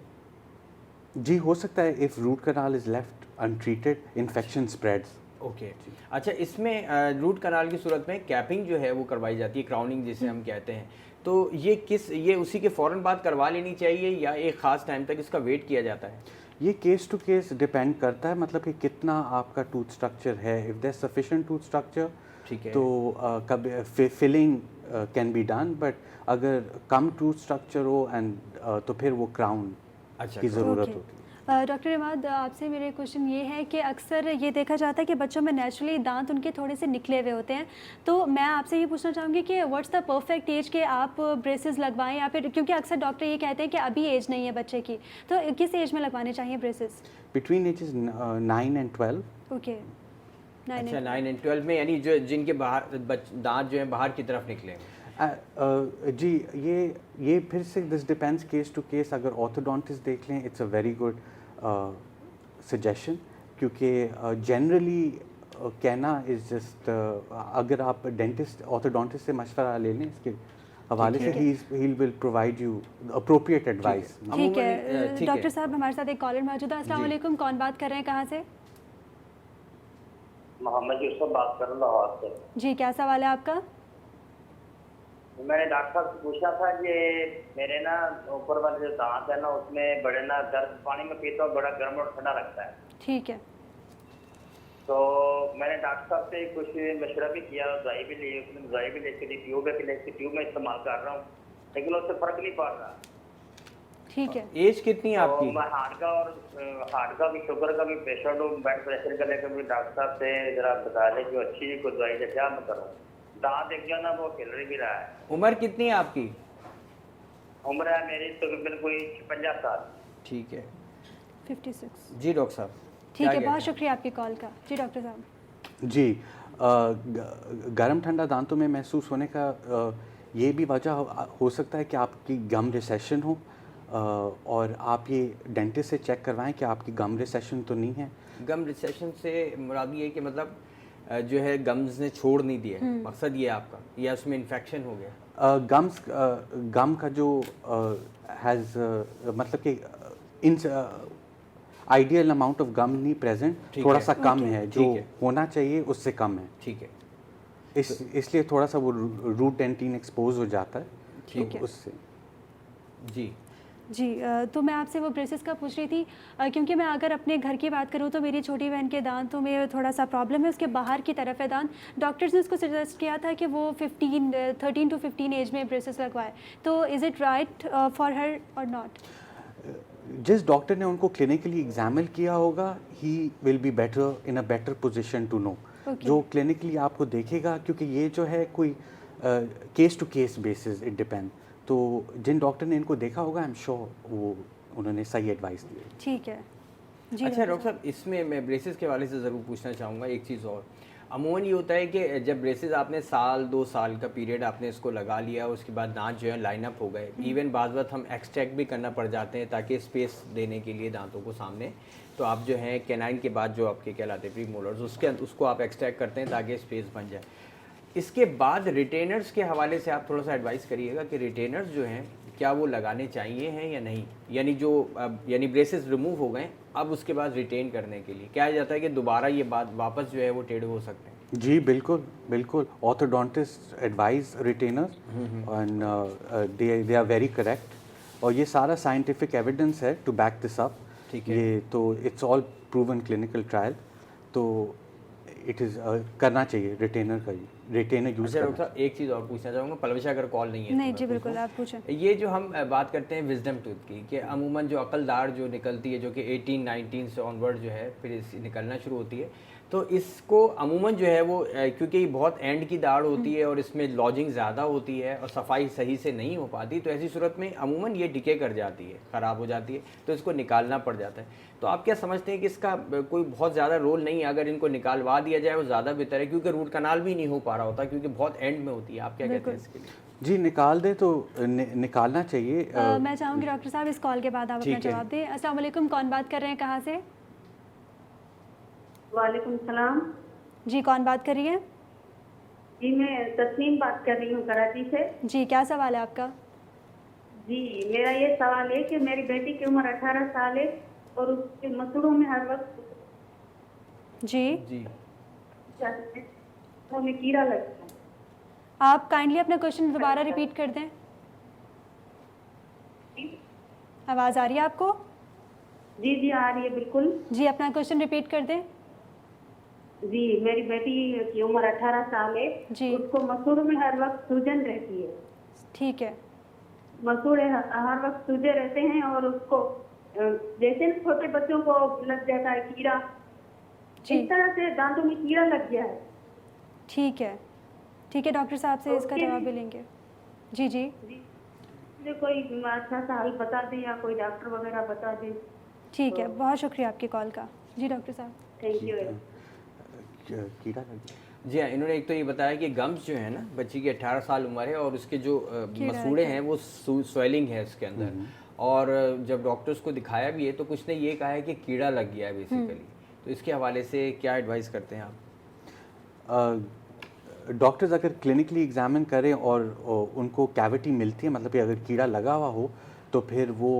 जी, हो सकता है if root canal is left untreated infection spreads. Okay. अच्छा, इसमें रूट कनाल की सूरत में कैपिंग जो है वो करवाई जाती है, क्राउनिंग जिसे हम कहते हैं, तो ये उसी के फ़ौरन बाद करवा लेनी चाहिए या एक ख़ास टाइम तक इसका वेट किया जाता है? ये केस टू केस डिपेंड करता है, मतलब कि कितना आपका टूथ स्ट्रक्चर है। If there sufficient tooth structure ठीक है। तो कभी filling can be done, but अगर कम टूथ स्ट्रक्चर हो एंड तो फिर वो क्राउन अच्छा, की ज़रूरत ओके। होती है। डॉक्टर इमाद, आपसे मेरे क्वेश्चन ये है कि अक्सर ये देखा जाता है कि बच्चों में नेचुरली दांत उनके थोड़े से निकले हुए होते हैं, तो मैं आपसे ये पूछना चाहूँगी कि व्हाट्स द परफेक्ट एज के आप ब्रेसेस लगवाएं, या फिर क्योंकि अक्सर डॉक्टर ये कहते हैं कि अभी एज नहीं है बच्चे की, तो किस एज में लगवाने चाहिए braces? Between ages 9 and 12। Okay. अच्छा, 9 and 12 में, यानी जो जिनके बाहर दांत जो है बाहर की तरफ निकले हैं। जी, ये फिर से this depends case to case. अगर ऑर्थोडोंटिस्ट देख लें it's a very good suggestion, क्योंकि जनरली कहना इज जस्ट, अगर आप डेंटिस्ट ऑर्थोडोंटिस्ट से मशवरा ले लें इसके हवाले से, he will provide you appropriate advice. ठीक अमूमन, है। ठीक डॉक्टर है। साहब, हमारे साथ एक कॉलर मौजूद है। अस्सलाम वालेकुम, कौन बात कर रहे हैं, कहाँ से? मोहम्मद यूसुफ बात कर रहा हूँ आपसे। जी, क्या सवाल है आपका? मैंने डॉक्टर साहब से पूछा था कि मेरे ना ऊपर वाले जो दांत है ना उसमें बड़े ना दर्द, पानी में पीता हूँ बड़ा गर्म और ठंडा लगता है। ठीक है। तो मैंने डॉक्टर साहब से कुछ मशवरा भी किया, दवाई भी ली, उसने दवाई भी लेके दी, ट्यूब है कि ट्यूब में इस्तेमाल कर रहा हूँ, लेकिन उससे फर्क नहीं पड़ रहा। ठीक है। एज कितनी है तो आपकी? मैं हार्ट का भी, शुगर का भी पेशेंट हूँ, ब्लड प्रेशर का लेकर भी डॉक्टर साहब से जरा बता दें जो अच्छी कोई दवाई है, क्या मैं करूँ? दांत एक जो ना वो हिल भी रहा है। उम्र कितनी है आपकी? उम्र है मेरी तकरीबन कोई 50 साल। ठीक है 56। जी डॉक्टर साहब। ठीक है, क्या बहुत कहते हैं? शुक्रिया आपकी कॉल का। जी डॉक्टर साहब। जी, गर्म ठंडा दांतों में महसूस होने का ये भी वजह हो सकता है कि आपकी गम रिसेशन हो, और आप ये डेंटिस्ट से चेक करवाएं कि आपकी गम रिसेशन तो नहीं है। गम रिसेशन से मुराद ये है कि मतलब जो है गम्स ने छोड़ नहीं दिए, मकसद ये आपका, या उसमें इन्फेक्शन हो गया? गम का जो हैज़ मतलब कि in ideal amount of gum नहीं प्रेजेंट, ठीक थोड़ा है। सा कम है, जो ठीक है। होना चाहिए उससे कम है। ठीक है। इसलिए थोड़ा सा वो रूट डेंटिन एक्सपोज हो जाता है, ठीक तो है। उससे। जी जी तो मैं आपसे वो ब्रेसेस का पूछ रही थी क्योंकि मैं अगर अपने घर की बात करूँ तो मेरी छोटी बहन के दांतों में थोड़ा सा प्रॉब्लम है, उसके बाहर की तरफ है दांत। डॉक्टर्स ने उसको सजेस्ट किया था कि वो 13 to 15 एज में ब्रेसेस लगवाए, तो is it right for her और नॉट? जिस डॉक्टर ने उनको क्लिनिकली एग्जामिन किया होगा, he will be better in a better position to know. Okay. जो क्लिनिकली आपको देखेगा, क्योंकि ये जो है कोई case to case basis it depend, तो जिन डॉक्टर ने इनको देखा होगा आई एम श्योर वो उन्होंने सही एडवाइस दी। ठीक है जी। अच्छा डॉक्टर साहब, इसमें मैं ब्रेसेस के हवाले से ज़रूर पूछना चाहूँगा एक चीज़ और। अमूमन ये होता है कि जब ब्रेसेस आपने साल 2 साल का पीरियड आपने इसको लगा लिया, उसके बाद दांत जो है लाइन अप हो गए, इवन बाद वक्त हम एक्सट्रैक्ट भी करना पड़ जाते हैं ताकि स्पेस देने के लिए दांतों को सामने, तो आप जो है कैनाइन के बाद जो आपके कहलाते हैं प्री मोलर्स, उसको आप एक्सट्रैक्ट करते हैं ताकि स्पेस बन जाए। इसके बाद रिटेनर्स के हवाले से आप थोड़ा सा एडवाइस करिएगा कि रिटेनर्स जो हैं क्या वो लगाने चाहिए हैं या नहीं, यानी जो यानी ब्रेसेस रिमूव हो गए अब उसके बाद रिटेन करने के लिए क्या जाता है कि दोबारा ये बात वापस जो है वो टेढ़े हो सकते हैं? जी बिल्कुल बिल्कुल, orthodontist advise retainers and they are very correct, और ये सारा साइंटिफिक एविडेंस है टू बैक दिस अप। ठीक है। ये तो it's all proven clinical trial, तो इट इज़ करना चाहिए रिटेनर का, रिटेनर यूज़ अच्छा करना। डॉक्टर साहब, एक चीज़ और पूछना चाहूँगा, पलवशा अगर कॉल नहीं है तो नहीं मैं जी पूछ बिल्कुल, लूँ। आप पूछें। ये जो हम बात करते हैं विजडम टूथ की, कि अमूमन जो अकलदार जो निकलती है, जो कि 18-19 से ऑनवर्ड जो है फिर निकलना शुरू होती है, तो इसको अमूमन जो है वो क्योंकि ये बहुत एंड की दाढ़ होती है और इसमें लॉजिंग ज़्यादा होती है और सफाई सही से नहीं हो पाती, तो ऐसी सूरत में अमूमन ये डिके कर जाती है, ख़राब हो जाती है, तो इसको निकालना पड़ जाता है। तो आप क्या समझते हैं कि इसका कोई बहुत ज़्यादा रोल नहीं है, अगर इनको निकालवा दिया जाए वो ज़्यादा बेहतर है, क्योंकि रूट कनाल भी नहीं हो पा रहा होता, क्योंकि बहुत एंड में होती है। आप क्या कहते हैं इसके लिए? जी निकाल दे तो निकालना चाहिए। मैं चाहूँगी डॉक्टर साहब इस कॉल के बाद आप अपना ठीक है। जवाब दें। अस्सलाम वालेकुम, कौन बात कर रहे हैं, कहाँ से? वालेकुम सलाम जी कौन बात कर रही है? जी, मैं तस्नीम बात कर रही हूँ कराची से। जी क्या सवाल है आपका? जी, मेरा ये सवाल है कि मेरी बेटी की उम्र 18 साल है और उसके मसूड़ों में हर वक्त जी जी में कीड़ा लगता है। आप काइंडली अपना क्वेश्चन दोबारा रिपीट कर दें। आवाज़ आ रही है आपको? जी जी आ रही है बिल्कुल। जी अपना क्वेश्चन रिपीट कर दें। जी, मेरी बेटी की उम्र 18 साल है जी। उसको मसूड़ों में हर वक्त सूजन रहती है। ठीक है। मसूड़े हर वक्त सूजे रहते हैं और उसको जैसे न छोटे बच्चों को लग जाता है कीड़ा, जी इस तरह से दांतों में कीड़ा लग गया है। ठीक है, ठीक है, डॉक्टर साहब से इसका ओके। जवाब भी लेंगे। जी जी जी, मुझे कोई अच्छा सा हल बता दें या कोई डॉक्टर वगैरह बता दें। ठीक है, बहुत शुक्रिया आपकी कॉल का। जी डॉक्टर साहब। Thank you. कीड़ा लग गया। जी हाँ, इन्होंने एक तो ये बताया कि गम्स जो है ना, बच्ची की 18 साल उम्र है और उसके जो मसूड़े हैं वो स्वेलिंग है उसके अंदर, और जब डॉक्टर्स को दिखाया भी है तो कुछ ने ये कहा है कि कीड़ा लग गया है बेसिकली, तो इसके हवाले से क्या एडवाइस करते हैं आप? डॉक्टर्स अगर क्लिनिकली एग्जामिन करें और उनको कैविटी मिलती है, मतलब कि अगर कीड़ा लगा हुआ हो, तो फिर वो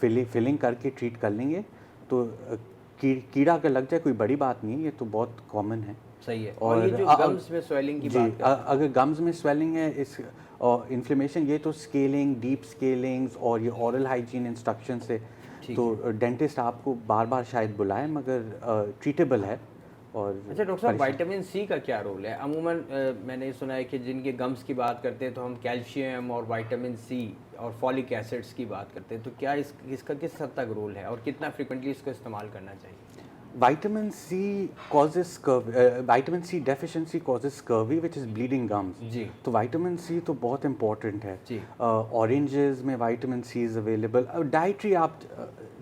फिलिंग करके ट्रीट कर लेंगे। तो कीड़ा अगर लग जाए कोई बड़ी बात नहीं है, ये तो बहुत कॉमन है। सही है। और ये जो गम्स में स्वेलिंग की जी, बात करते हैं, अगर गम्स में स्वेलिंग है, इस इन्फ्लेमेशन, ये तो स्केलिंग, डीप स्केलिंग्स और ये ओरल हाइजीन इंस्ट्रक्शन से, तो डेंटिस्ट आपको बार बार शायद बुलाएं, मगर ट्रीटेबल है। और अच्छा डॉक्टर साहब, विटामिन सी का क्या रोल है? अमूमन मैंने सुना है कि जिनके गम्स की बात करते हैं तो हम कैल्शियम और विटामिन सी और फॉलिक एसिड्स की बात करते हैं, तो क्या इसका किस हद तक रोल है और कितना फ्रिक्वेंटली इसको इस्तेमाल करना चाहिए? Vitamin C causes scurvy. Vitamin C deficiency causes scurvy, which is bleeding gums. जी। तो vitamin C तो बहुत important है। जी। Oranges में vitamin C is available. Dietary आप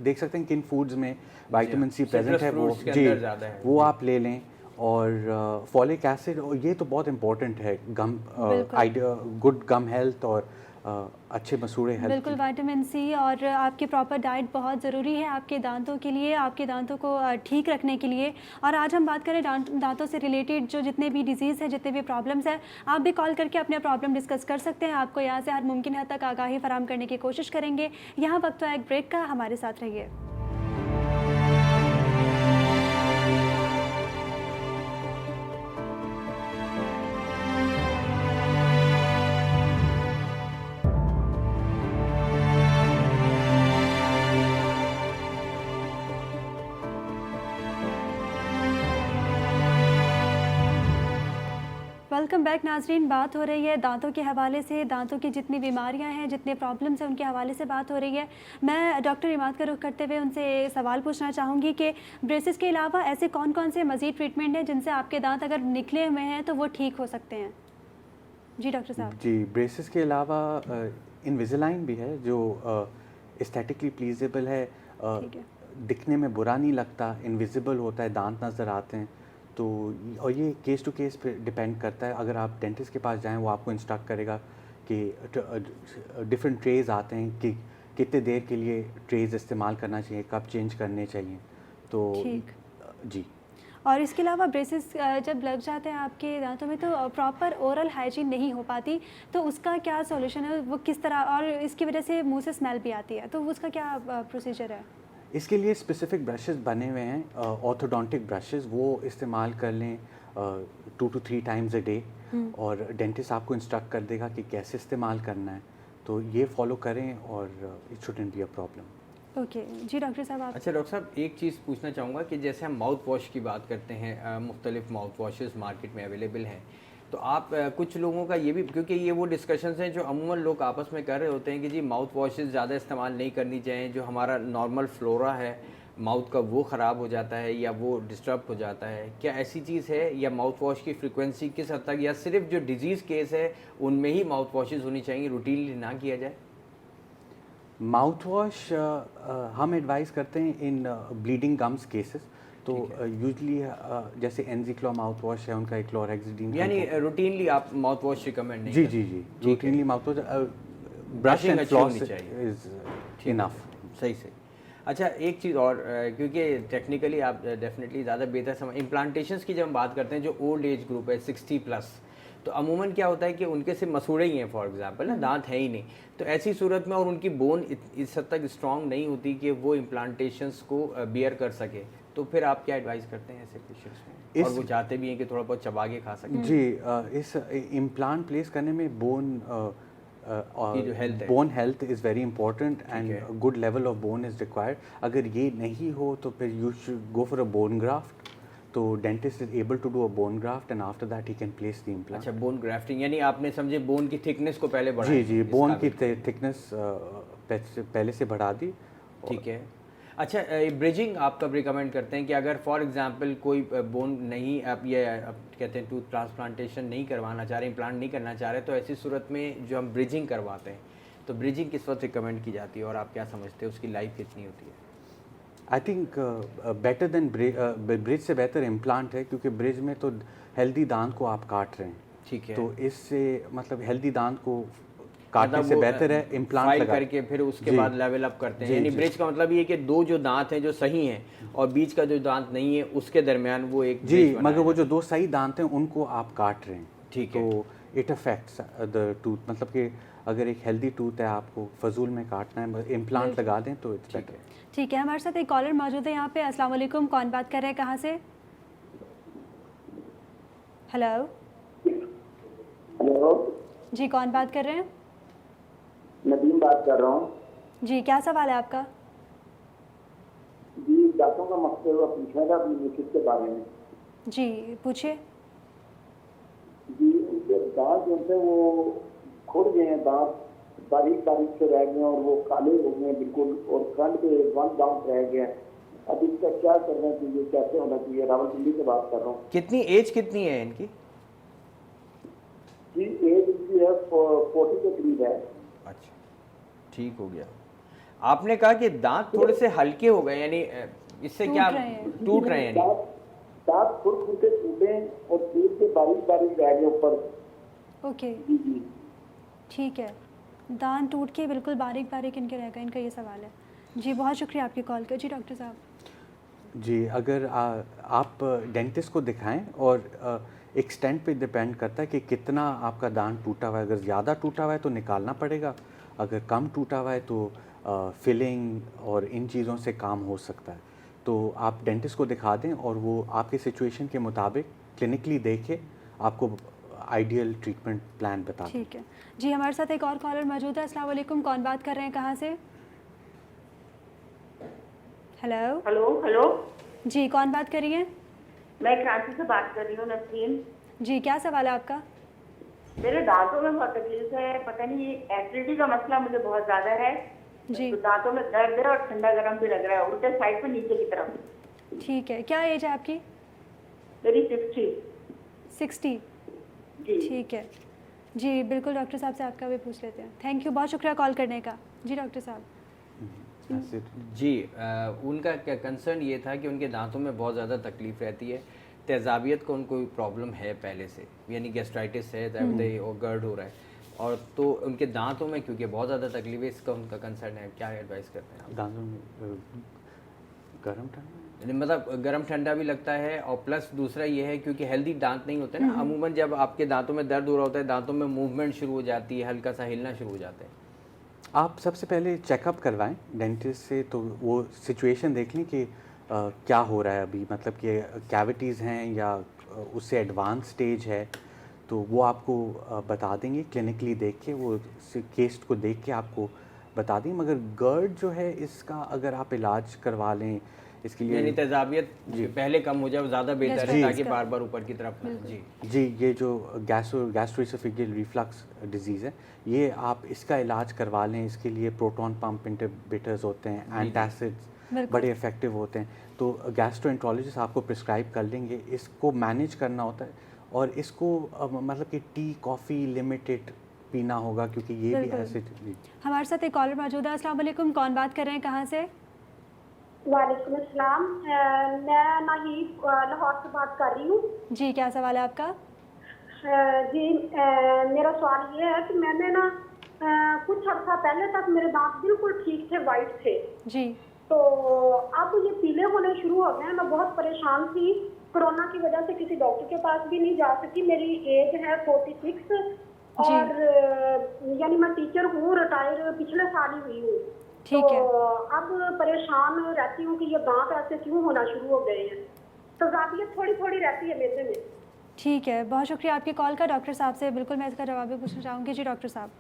देख सकते हैं किन फूड्स में vitamin C प्रेजेंट है, वो fruits के जी अंदर ज़्यादा है। वो आप ले लें। और फॉलिक एसिड, और ये तो बहुत important है गम, गुड गम हेल्थ और अच्छे मसूड़े हेल्थ बिल्कुल, विटामिन सी और आपकी प्रॉपर डाइट बहुत ज़रूरी है आपके दांतों के लिए, आपके दांतों को ठीक रखने के लिए। और आज हम बात करें दांतों से रिलेटेड जो जितने भी डिजीज़ हैं, जितने भी प्रॉब्लम्स हैं, आप भी कॉल करके अपने प्रॉब्लम डिस्कस कर सकते हैं। आपको यहाँ से हर मुमकिन हद तक आगाही फराहम करने की कोशिश करेंगे। यहाँ वक्त है एक ब्रेक का, हमारे साथ रहिए। वेलकम बैक नाजरीन। बात हो रही है दांतों के हवाले से, दांतों की जितनी बीमारियां हैं, जितने प्रॉब्लम्स हैं, उनके हवाले से बात हो रही है। मैं डॉक्टर इमाद का रुख करते हुए उनसे सवाल पूछना चाहूँगी कि ब्रेसेस के अलावा ऐसे कौन कौन से मज़ीद ट्रीटमेंट हैं जिनसे आपके दांत अगर निकले हुए हैं तो वो ठीक हो सकते हैं? जी डॉक्टर साहब। जी, ब्रेसेस के अलावा इनविजिलाइन भी है जो एस्थेटिकली प्लीजेबल है, ठीक है। दिखने में बुरा नहीं लगता, इनविजिबल होता है, दांत नज़र आते हैं। तो और ये केस टू केस पे डिपेंड करता है। अगर आप डेंटिस्ट के पास जाएं, वो आपको इंस्ट्रक्ट करेगा कि डिफरेंट ट्रेज आते हैं कि कितने देर के लिए ट्रेज इस्तेमाल करना चाहिए, कब चेंज करने चाहिए। तो ठीक। जी। और इसके अलावा ब्रेसेस जब लग जाते हैं आपके दांतों में तो प्रॉपर ओरल हाइजीन नहीं हो पाती, तो उसका क्या सॉल्यूशन है, वो किस तरह, और इसकी वजह से मुंह से स्मेल भी आती है, तो उसका क्या प्रोसीजर है? इसके लिए स्पेसिफिक ब्रशेस बने हुए हैं, ऑर्थोडोंटिक ब्रशेस, वो इस्तेमाल कर लें 2 to 3 टाइम्स अ डे, और डेंटिस्ट आपको इंस्ट्रक्ट कर देगा कि कैसे इस्तेमाल करना है। तो ये फॉलो करें और it shouldn't be a problem. Okay जी डॉक्टर साहब आप। अच्छा डॉक्टर साहब, एक चीज़ पूछना चाहूँगा कि जैसे हम माउथ वॉश की बात करते हैं, मुख्तलिफ माउथ वॉशेस मार्केट में अवेलेबल हैं, तो आप कुछ लोगों का ये भी, क्योंकि ये वो डिस्कशंस हैं जो अमूमन लोग आपस में कर रहे होते हैं कि जी माउथ वॉशेस ज़्यादा इस्तेमाल नहीं करनी चाहिए, जो हमारा नॉर्मल फ्लोरा है माउथ का वो ख़राब हो जाता है या वो डिस्टर्ब हो जाता है। क्या ऐसी चीज़ है, या माउथ वॉश की फ्रिक्वेंसी किस हद तक, या सिर्फ जो डिजीज़ केस है उनमें ही माउथ वॉशेस होनी चाहिए, रूटीनली ना किया जाए? माउथ वॉश हम एडवाइस करते हैं इन ब्लीडिंग गम्स केसेस। तो यूजली जैसे एनजिक्लो माउथ वॉश है, उनका एक क्लोरहेक्सिडीन, यानी रूटीनली आप माउथ वॉश रिकमेंड नहीं जी करते? जी जी, routinely mouth wash, brush and floss is enough. सही सही। अच्छा एक चीज़ और, क्योंकि टेक्निकली आप डेफिनेटली ज़्यादा बेहतर समझ, इम्प्लांटेशंस की जब हम बात करते हैं, जो ओल्ड एज ग्रुप है 60+, तो अमूमन क्या होता है कि उनके सिर्फ मसूड़े ही हैं, फॉर एग्जांपल ना, दांत है ही नहीं। तो ऐसी सूरत में, और उनकी बोन इस हद तक स्ट्रांग नहीं होती कि वो इम्प्लांटेशंस को बियर कर सके, तो फिर आप क्या एडवाइस करते हैं ऐसे पेशेंट्स में? और वो चाहते भी हैं कि थोड़ा बहुत चबा के खा सकें। जी, इस इम्प्लांट प्लेस करने में बोन जो हेल्थ है, bone health is very important and good level of bone is required. अगर ये नहीं हो तो फिर you should go for a bone graft. तो dentist is able to do a bone graft and after that he can place the implant. अच्छा, bone grafting, यानी आपने समझे बोन की थिकनेस को पहले बढ़ाया? जी जी, बोन की थिकनेस पहले से बढ़ा दी। ठीक है। अच्छा, ब्रिजिंग आप कब रिकमेंड करते हैं कि अगर फॉर एग्जांपल कोई बोन नहीं, आप ये आप कहते हैं टूथ ट्रांसप्लांटेशन नहीं करवाना चाह रहे, इम्प्लांट नहीं करना चाह रहे, तो ऐसी सूरत में जो हम ब्रिजिंग करवाते हैं, तो ब्रिजिंग किस वक्त रिकमेंड की जाती है और आप क्या समझते हैं उसकी लाइफ कितनी होती है? I think better than bridge से बेहतर इम्प्लांट है, क्योंकि ब्रिज में तो हेल्दी दांत को आप काट रहे हैं। ठीक है। तो इससे मतलब हेल्दी दांत को काटने से बेहतर है इम्प्लांट फाइल लगा करके फिर उसके बाद लेवल अप करते हैं। यानी ब्रिज का मतलब ये कि दो जो दांत हैं जो सही हैं और बीच का जो दांत नहीं है उसके दरमियान वो एक जी, मगर वो जो दो सही दांत हैं उनको आप काट रहे हैं। ठीक है। तो इट अफेक्ट्स द टूथ, मतलब कि अगर एक हेल्दी टूथ है आपको फजूल में काटना है, इम्प्लांट लगा दें तो इट्स बेटर। ठीक है, हमारे साथ एक कॉलर मौजूद है यहाँ पे। अस्सलाम वालेकुम, कौन बात कर रहे हैं, कहाँ से? हेलो हेलो जी, कौन बात कर रहे हैं? नदीम बात कर रहा हूँ जी, क्या सवाल है आपका? जी। दांतों का मसला हुआ पूछना था अपनी मिसेज के बारे में। जी पूछिए। जी, उनके दांत जो थे वो खुद गए हैं, दांत बारीक बारीक से रह गए और वो काले हो गए बिल्कुल, और फ्रंट पे वन दांत रह गया। अब इसका क्या करना चाहिए, कैसे होना चाहिए? रावलपिंडी से बात कर रहा हूँ। कितनी एज कितनी है इनकी? जी, एज इनकी है 40 के करीब है। अच्छा, ठीक हो गया। आपने कहा कि दांत थोड़े से हल्के हो गए, यानी इससे क्या टूट रहे हैं? दांत खुद खुद के टूटे और तेज से बारीक बारीक रह गए ऊपर। ओके, जी जी, ठीक है। दांत टूट के बिल्कुल बारीक बारीक इनके रह गए, इनका ये सवाल है। जी बहुत शुक्रिया आपकी कॉल का। जी डॉक्टर साहब। जी, अगर आप डेंटिस्ट को दिखाएं और एक्सटेंट पे डिपेंड करता है कि कितना आपका दांत टूटा हुआ है। अगर ज़्यादा टूटा हुआ है तो निकालना पड़ेगा, अगर कम टूटा हुआ है तो फिलिंग और इन चीज़ों से काम हो सकता है। तो आप डेंटिस्ट को दिखा दें और वो आपके सिचुएशन के मुताबिक क्लिनिकली देख के आपको आइडियल ट्रीटमेंट प्लान बता दें। ठीक है जी, हमारे साथ एक और कॉलर मौजूद है। अस्सलाम वालेकुम, कौन बात कर रहे हैं, कहाँ से? हेलो। हेलो हेलो, जी कौन बात कर रही हैं? मैं कराची से बात कर रही हूँ, नसरीन। जी क्या सवाल है आपका? मेरे दांतों में बहुत तकलीफ है, पता नहीं एसिडिटी का मसला मुझे बहुत ज़्यादा है। जी तो दांतों में दर्द है और ठंडा गर्म भी लग रहा है, उल्टे साइड पे नीचे की तरफ। ठीक है, क्या एज है आपकी? मेरी 60। 60। जी ठीक है जी, बिल्कुल डॉक्टर साहब से आपका भी पूछ लेते हैं। थैंक यू, बहुत शुक्रिया कॉल करने का। जी डॉक्टर साहब। जी उनका कंसर्न ये था कि उनके दांतों में बहुत ज़्यादा तकलीफ़ रहती है, तेज़ाबियत को उनको प्रॉब्लम है पहले से, यानी गैस्ट्राइटिस है, दावत और गर्ड हो रहा है, और तो उनके दांतों में क्योंकि बहुत ज़्यादा तकलीफ है, इसका उनका कंसर्न है। क्या एडवाइस करते हैं आप? दांतों में गर्म ठंडा मतलब गर्म ठंडा भी लगता है, और प्लस दूसरा ये है क्योंकि हेल्दी दांत नहीं होते ना, अमूमन जब आपके दांतों में दर्द हो रहा होता है, दांतों में मूवमेंट शुरू हो जाती है, हल्का सा हिलना शुरू हो जाता है। आप सबसे पहले चेकअप करवाएं डेंटिस्ट से, तो वो सिचुएशन देख लें कि क्या हो रहा है अभी, मतलब कि कैविटीज़ हैं या उससे एडवांस स्टेज है, तो वो आपको बता देंगे क्लिनिकली देख के, वो केस को देख के आपको बता देंगे। मगर गर्ड जो है इसका अगर आप इलाज करवा लें इसके लिए, यानी तेज़ाबियत पहले कम हो जाए ज़्यादा बेहतर है, जी। ताकि बार बार ऊपर की तरफ ना। जी जी, ये जो गैस्ट्रोएसोफेजियल रिफ्लक्स डिजीज़ है, ये आप इसका इलाज करवा लें। इसके लिए प्रोटॉन पंप इनहिबिटर्स होते हैं, एंटासिड्स बड़े इफ़ेक्टिव होते हैं, तो गैस्ट्रोएंट्रोलॉजिस्ट आपको प्रिस्क्राइब कर लेंगे। इसको मैनेज करना होता है और इसको मतलब कि टी कॉफ़ी लिमिटेड पीना होगा, क्योंकि ये भी बिल्कुल। ऐसे। हमारे साथ एक कॉलर मौजूद है। अस्सलाम वालेकुम, कौन बात कर रहे हैं, कहाँ से? वालेकुम अस्सलाम, मैं नाहीद लाहौर से बात कर रही हूँ। जी क्या सवाल है आपका? जी मेरा सवाल ये है कि मैंने ना कुछ अर्सा पहले तक मेरे दांत बिल्कुल ठीक थे, वाइट थे। जी तो अब ये पीले होने शुरू हो गए हैं। मैं बहुत परेशान थी, कोरोना की वजह से किसी डॉक्टर के पास भी नहीं जा सकी। मेरी एज है 46 और यानी मैं टीचर हूँ, रिटायर पिछले साल ही हुई हूँ। ठीक तो है। अब परेशान रहती हूँ कि ये दांत ऐसे क्यों होना शुरू हो गए हैं। तो ज़ाबियत थोड़ी थोड़ी रहती है मेरे में। ठीक है, बहुत शुक्रिया आपकी कॉल का। डॉक्टर साहब से बिल्कुल मैं इसका जवाब भी पूछना चाहूँगी। जी डॉक्टर साहब।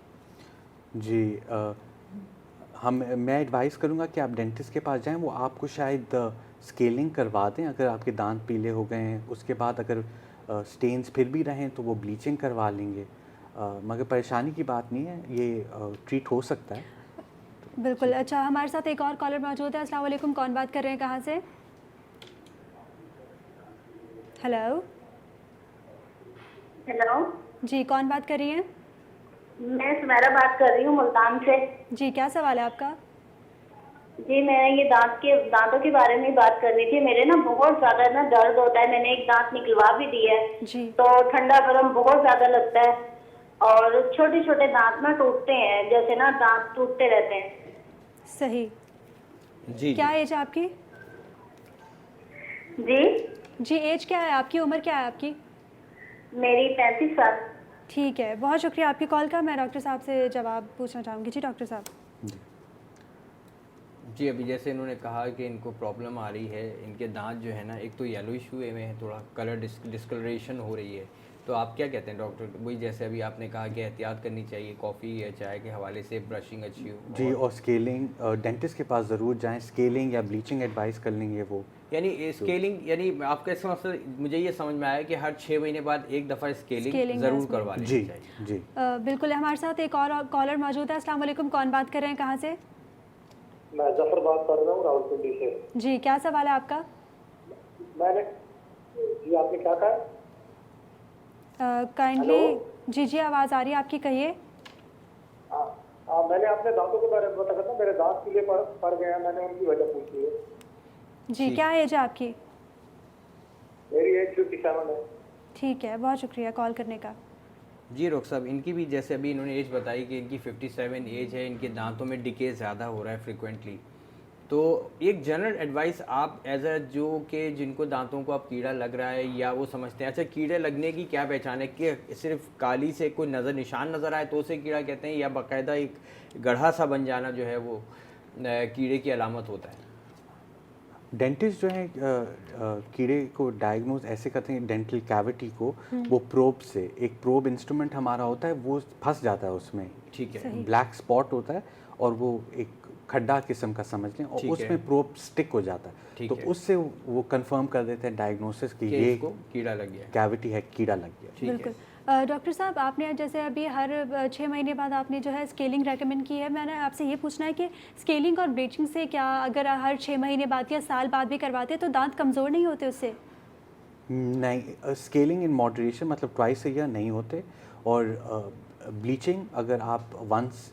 जी मैं एडवाइस करूँगा कि आप डेंटिस्ट के पास जाएं, वो आपको शायद स्केलिंग करवा दें अगर आपके दांत पीले हो गए हैं। उसके बाद अगर स्टेन्स फिर भी रहें तो वो ब्लीचिंग करवा लेंगे, मगर परेशानी की बात नहीं है, ये ट्रीट हो सकता है। बिल्कुल। अच्छा, हमारे साथ एक और कॉलर मौजूद है। अस्सलाम वालेकुम, कौन बात कर रहे हैं, कहाँ से? हेलो। हेलो जी कौन बात कर रही हैं? मैं सुमेरा बात कर रही हूँ मुल्तान से। जी क्या सवाल है आपका? जी मैं ये दांतों के बारे में बात करनी थी। मेरे ना बहुत ज्यादा ना दर्द होता है, मैंने एक दांत निकलवा भी दिया है। जी तो ठंडा गरम बहुत ज्यादा लगता है और छोटे छोटे दांत ना टूटते हैं, जैसे ना दांत टूटते रहते हैं। सही। जी क्या एज है आपकी? जी जी एज क्या है आपकी, उम्र क्या है आपकी? मेरी 35 साल। ठीक है, बहुत शुक्रिया आपकी कॉल का। मैं डॉक्टर साहब से जवाब पूछना चाहूँगी। जी डॉक्टर साहब। जी अभी जैसे इन्होंने कहा कि इनको प्रॉब्लम आ रही है, इनके दांत जो है ना, एक तो येलोइश हुए में है, थोड़ा कलर डिस्कलरेशन हो रही है, तो आप क्या कहते हैं डॉक्टर? वही जैसे अभी आपने कहा कि एहतियात करनी चाहिए, कॉफ़ी या चाय के हवाले से ब्रशिंग अच्छी हो। जी, और स्केलिंग डेंटिस्ट के पास ज़रूर जाएं, स्केलिंग या ब्लीचिंग एडवाइस कर लेंगे वो। यानी स्केलिंग, यानी आपका इसका मतलब मुझे ये समझ में आया कि हर 6 महीने बाद एक दफ़ा स्केलिंग ज़रूर करवा लेनी जी चाहिए। जी बिल्कुल। हमारे साथ एक और कॉलर मौजूद है। अस्सलाम वालेकुम, कौन बात कर रहे हैं, कहाँ से? मैं जफर बात कर रहा हूँ रावलपिंडी से। जी क्या सवाल है आपका? मैंने जी आपने क्या कहा? काइंडली। जी जी आवाज़ आ रही है आपकी, कहिए। मैंने अपने दांतों के बारे में बता था, मेरे दांत पीले पड़ गए हैं, मैंने उनकी वजह पूछी है। जी क्या एज है आपकी? मेरी एज 57 है। ठीक है, बहुत शुक्रिया कॉल करने का। जी डॉक्टर साहब, इनकी भी जैसे अभी इन्होंने एज बताई कि इनकी 57 एज है, इनके दांतों में डिके ज़्यादा हो रहा है फ्रिक्वेंटली। तो एक जनरल एडवाइस आप एज अ जो कि जिनको दांतों को अब कीड़ा लग रहा है या वो समझते हैं, अच्छा कीड़े लगने की क्या पहचान है कि सिर्फ काली से कोई निशान नज़र आए तो उसे कीड़ा कहते हैं, या बाकायदा एक गड्ढा सा बन जाना जो है वो कीड़े की अलामत होता है? डेंटिस्ट जो है कीड़े को डायग्नोज ऐसे करते हैं, डेंटल कैविटी को वो प्रोब से, एक प्रोब इंस्ट्रूमेंट हमारा होता है, वो फंस जाता है उसमें, ठीक है, ब्लैक स्पॉट होता है और वो एक खड्डा किस्म का समझ लें, और उसमें प्रोब स्टिक हो जाता है, तो उससे वो कंफर्म कर देते हैं डायग्नोसिस कि ये कीड़ा लग गया, कैविटी है, कीड़ा लग गया। बिल्कुल। डॉक्टर साहब, आपने जैसे अभी हर 6 महीने बाद आपने जो है स्केलिंग रेकमेंड की है, मैंने आपसे ये पूछना है कि स्केलिंग और ब्लीचिंग से क्या, अगर हर 6 महीने बाद या साल बाद भी करवाते हैं तो दांत कमज़ोर नहीं होते उससे? नहीं, स्केलिंग इन मॉडरेशन मतलब ट्वाइस अ ईयर नहीं होते, और ब्लीचिंग अगर आप वंस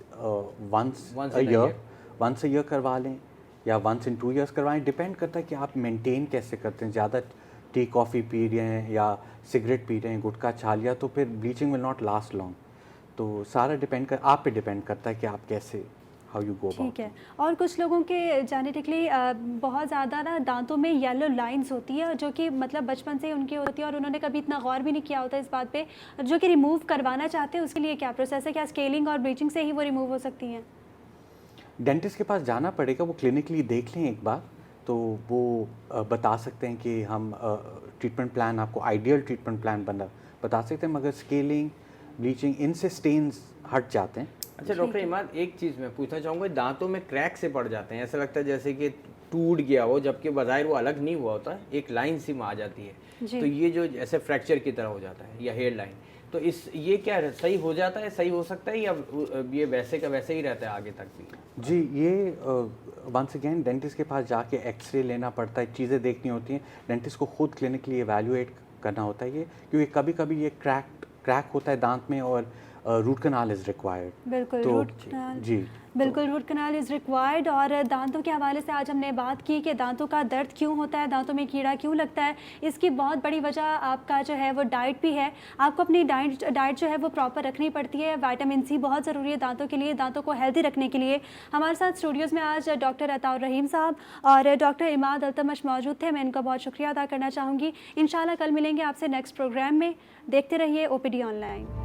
अ ईयर करवा लें या वंस इन 2 इयर्स करवाएं, डिपेंड करता है कि आप मेंटेन कैसे करते हैं। ज़्यादा टी कॉफ़ी पी रहे हैं या सिगरेट पी रहे हैं, गुटखा छा लिया, तो फिर bleaching will not last long. तो सारा आप पे डिपेंड करता है कि आप कैसे, हाउ यू गो अबाउट। ठीक है। और कुछ लोगों के जेनेटिकली बहुत ज़्यादा ना दांतों में येलो लाइंस होती है, जो कि मतलब बचपन से ही उनकी होती है और उन्होंने कभी इतना गौर भी नहीं किया होता इस बात पे, जो कि रिमूव करवाना चाहते हैं, उसके लिए क्या प्रोसेस है? क्या स्केलिंग और ब्लीचिंग से ही वो रिमूव हो सकती हैं? डेंटिस्ट के पास जाना पड़ेगा, वो क्लिनिकली देख लें एक बार, तो वो बता सकते हैं कि हम ट्रीटमेंट प्लान, आपको आइडियल ट्रीटमेंट प्लान बता सकते हैं, मगर स्केलिंग, ब्लीचिंग, इनसे स्टेन्स हट जाते हैं। अच्छा डॉक्टर इमाद, एक चीज़ मैं पूछना चाहूँगा, दांतों में क्रैक से पड़ जाते हैं, ऐसा लगता है जैसे कि टूट गया हो, जबकि बज़ाहिर वो अलग नहीं हुआ होता, एक लाइन सी में आ जाती है, तो ये जो ऐसे फ्रैक्चर की तरह हो जाता है या हेयर लाइन, तो ये क्या सही हो जाता है, सही हो सकता है, या ये वैसे का वैसे ही रहता है आगे तक भी? जी, ये वंस अगेन डेंटिस्ट के पास जाके एक्सरे लेना पड़ता है, चीज़ें देखनी होती हैं, डेंटिस्ट को खुद क्लिनिकली एवेल्युएट करना होता है ये, क्योंकि कभी कभी ये क्रैक होता है दांत में और रूट कनाल इज़ रिक्वायर्ड। बिल्कुल, तो रूट कनाल, जी बिल्कुल रूट कनाल इज़ रिक्वायर्ड। और दांतों के हवाले से आज हमने बात की कि दांतों का दर्द क्यों होता है, दांतों में कीड़ा क्यों लगता है। इसकी बहुत बड़ी वजह आपका जो है वो डाइट भी है। आपको अपनी डाइट जो है वो प्रॉपर रखनी पड़ती है। विटामिन सी बहुत ज़रूरी है दांतों के लिए, दांतों को हेल्दी रखने के लिए। हमारे साथ स्टूडियोज़ में आज डॉक्टर अताउर रहीम साहब और डॉक्टर इमाद अल्तमश मौजूद थे। मैं इनका बहुत शुक्रिया अदा करना चाहूँगी। इंशाल्लाह कल मिलेंगे आपसे नेक्स्ट प्रोग्राम में। देखते रहिए OPD ऑनलाइन।